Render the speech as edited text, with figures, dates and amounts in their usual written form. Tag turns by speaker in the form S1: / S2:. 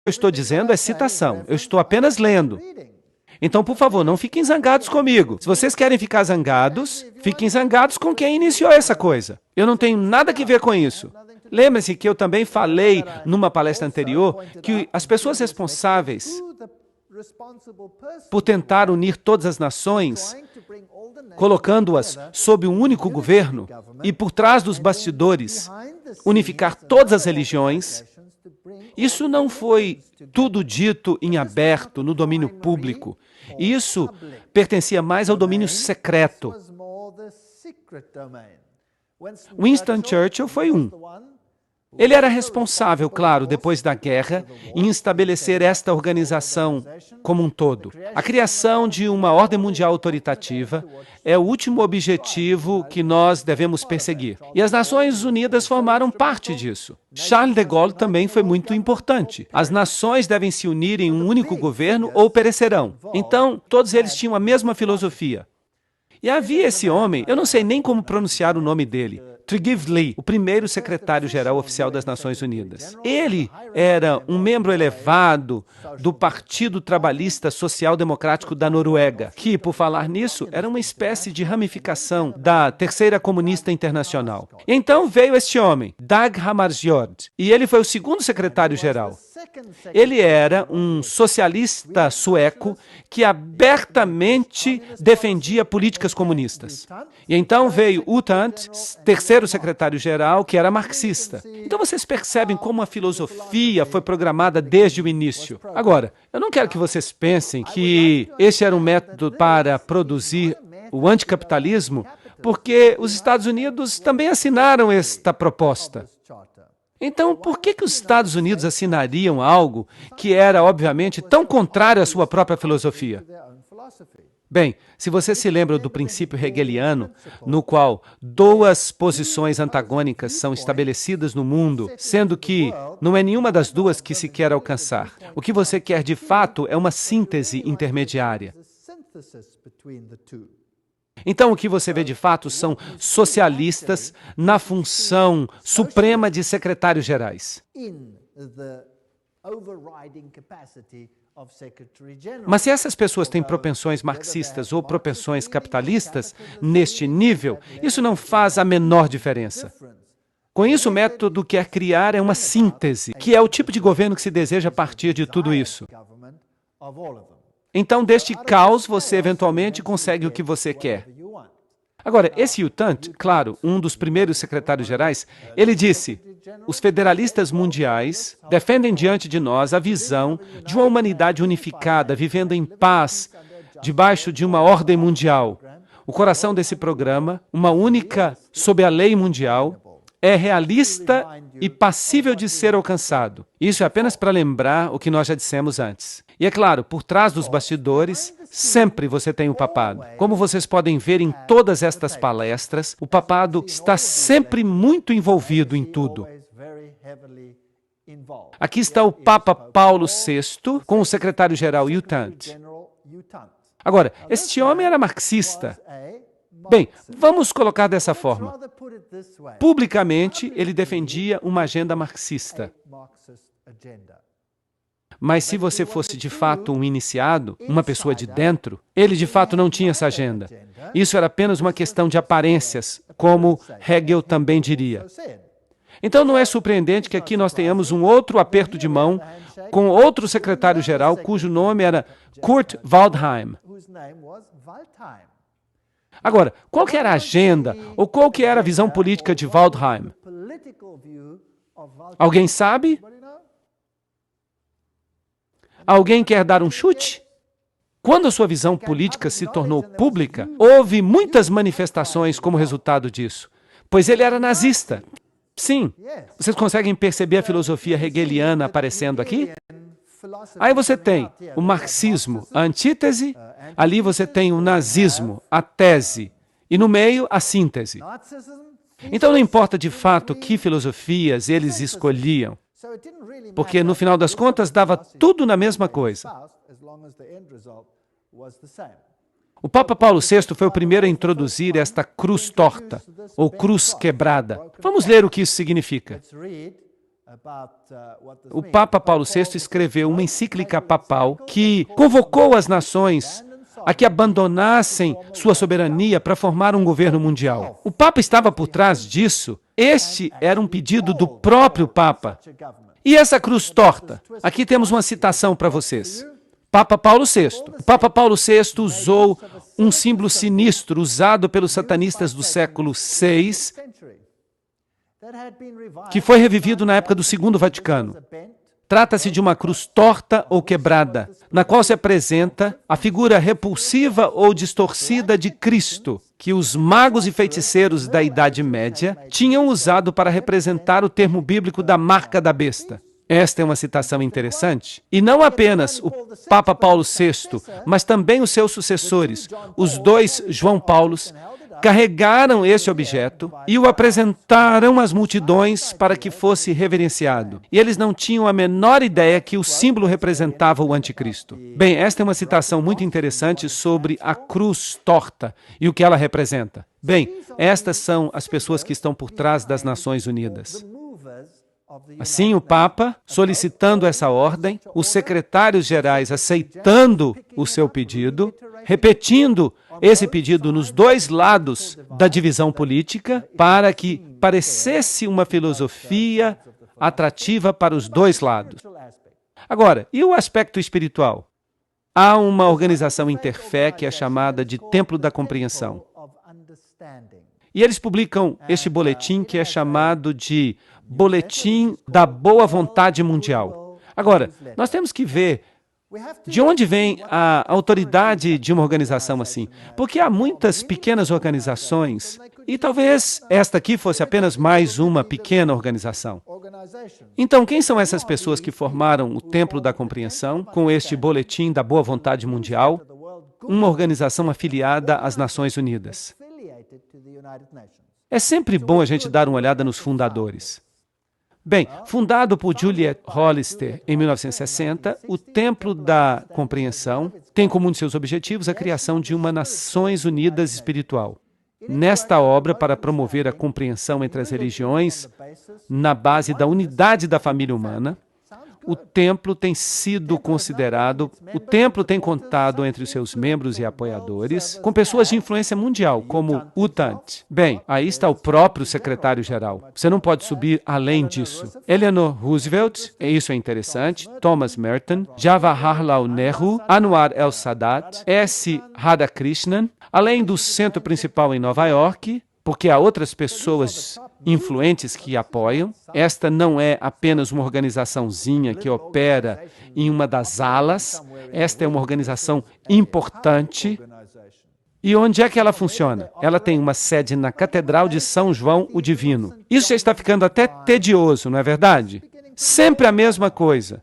S1: eu estou dizendo é citação, eu estou apenas lendo. Então, por favor, não fiquem zangados comigo. Se vocês querem ficar zangados, fiquem zangados com quem iniciou essa coisa. Eu não tenho nada que ver com isso. Lembre-se que eu também falei numa palestra anterior que as pessoas responsáveis por tentar unir todas as nações, colocando-as sob um único governo e por trás dos bastidores, unificar todas as religiões, isso não foi tudo dito em aberto, no domínio público. Isso pertencia mais ao domínio secreto. Winston Churchill foi um. Ele era responsável, claro, depois da guerra, em estabelecer esta organização como um todo. A criação de uma ordem mundial autoritativa é o último objetivo que nós devemos perseguir. E as Nações Unidas formaram parte disso. Charles de Gaulle também foi muito importante. As nações devem se unir em um único governo ou perecerão. Então, todos eles tinham a mesma filosofia. E havia esse homem, eu não sei nem como pronunciar o nome dele, Tryggve, o primeiro secretário-geral oficial das Nações Unidas. Ele era um membro elevado do Partido Trabalhista Social Democrático da Noruega, que, por falar nisso, era uma espécie de ramificação da Terceira Comunista Internacional. E então veio este homem, Dag Hammarskjöld, e ele foi o segundo secretário-geral. Ele era um socialista sueco que abertamente defendia políticas comunistas. E então veio U Thant, terceiro secretário-geral, que era marxista. Então vocês percebem como a filosofia foi programada desde o início. Agora, eu não quero que vocês pensem que esse era um método para produzir o anticapitalismo, porque os Estados Unidos também assinaram esta proposta. Então, por que os Estados Unidos assinariam algo que era, obviamente, tão contrário à sua própria filosofia? Bem, se você se lembra do princípio hegeliano, no qual duas posições antagônicas são estabelecidas no mundo, sendo que não é nenhuma das duas que se quer alcançar. O que você quer, de fato, é uma síntese intermediária. Então, o que você vê de fato são socialistas na função suprema de secretários-gerais. Mas se essas pessoas têm propensões marxistas ou propensões capitalistas, neste nível, isso não faz a menor diferença. Com isso, o método quer criar é uma síntese, que é o tipo de governo que se deseja a partir de tudo isso. Então, deste caos, você eventualmente consegue o que você quer. Agora, esse U Thant, claro, um dos primeiros secretários-gerais, ele disse: os federalistas mundiais defendem diante de nós a visão de uma humanidade unificada, vivendo em paz, debaixo de uma ordem mundial. O coração desse programa, uma única sob a lei mundial, é realista e passível de ser alcançado. Isso é apenas para lembrar o que nós já dissemos antes. E é claro, por trás dos bastidores, sempre você tem o papado. Como vocês podem ver em todas estas palestras, o papado está sempre muito envolvido em tudo. Aqui está o Papa Paulo VI com o secretário-geral U Thant. Agora, este homem era marxista. Bem, vamos colocar dessa forma. Publicamente, ele defendia uma agenda marxista. Mas se você fosse de fato um iniciado, uma pessoa de dentro, ele de fato não tinha essa agenda. Isso era apenas uma questão de aparências, como Hegel também diria. Então não é surpreendente que aqui nós tenhamos um outro aperto de mão com outro secretário-geral cujo nome era Kurt Waldheim. Agora, qual que era a agenda ou qual que era a visão política de Waldheim? Alguém sabe? Alguém quer dar um chute? Quando a sua visão política se tornou pública, houve muitas manifestações como resultado disso, pois ele era nazista. Sim, vocês conseguem perceber a filosofia hegeliana aparecendo aqui? Aí você tem o marxismo, a antítese, ali você tem o nazismo, a tese, e no meio, a síntese. Então não importa de fato que filosofias eles escolhiam, porque no final das contas dava tudo na mesma coisa. O Papa Paulo VI foi o primeiro a introduzir esta cruz torta, ou cruz quebrada. Vamos ler o que isso significa. O Papa Paulo VI escreveu uma encíclica papal que convocou as nações a que abandonassem sua soberania para formar um governo mundial. O Papa estava por trás disso. Este era um pedido do próprio Papa. E essa cruz torta? Aqui temos uma citação para vocês. Papa Paulo VI. O Papa Paulo VI usou um símbolo sinistro usado pelos satanistas do século VI, que foi revivido na época do Segundo Vaticano. Trata-se de uma cruz torta ou quebrada, na qual se apresenta a figura repulsiva ou distorcida de Cristo, que os magos e feiticeiros da Idade Média tinham usado para representar o termo bíblico da marca da besta. Esta é uma citação interessante. E não apenas o Papa Paulo VI, mas também os seus sucessores, os dois João Paulos, carregaram esse objeto e o apresentaram às multidões para que fosse reverenciado. E eles não tinham a menor ideia que o símbolo representava o anticristo. Bem, esta é uma citação muito interessante sobre a cruz torta e o que ela representa. Bem, estas são as pessoas que estão por trás das Nações Unidas. Assim, o Papa, solicitando essa ordem, os secretários gerais aceitando o seu pedido, repetindo esse pedido nos dois lados da divisão política, para que parecesse uma filosofia atrativa para os dois lados. Agora, e o aspecto espiritual? Há uma organização interfé que é chamada de Templo da Compreensão. E eles publicam este boletim que é chamado de Boletim da Boa Vontade Mundial. Agora, nós temos que ver de onde vem a autoridade de uma organização assim. Porque há muitas pequenas organizações, e talvez esta aqui fosse apenas mais uma pequena organização. Então, quem são essas pessoas que formaram o Templo da Compreensão com este Boletim da Boa Vontade Mundial? Uma organização afiliada às Nações Unidas. É sempre bom a gente dar uma olhada nos fundadores. Bem, fundado por Juliet Hollister em 1960, o Templo da Compreensão tem como um de seus objetivos a criação de uma Nações Unidas espiritual. Nesta obra, para promover a compreensão entre as religiões, na base da unidade da família humana, o templo tem contado entre os seus membros e apoiadores com pessoas de influência mundial, como U Thant. Bem, aí está o próprio secretário-geral. Você não pode subir além disso. Eleanor Roosevelt, isso é interessante, Thomas Merton, Jawaharlal Nehru, Anwar el-Sadat, S. Radhakrishnan, além do centro principal em Nova York, porque há outras pessoas influentes que apoiam. Esta não é apenas uma organizaçãozinha que opera em uma das alas. Esta é uma organização importante. E onde é que ela funciona? Ela tem uma sede na Catedral de São João o Divino. Isso já está ficando até tedioso, não é verdade? Sempre a mesma coisa.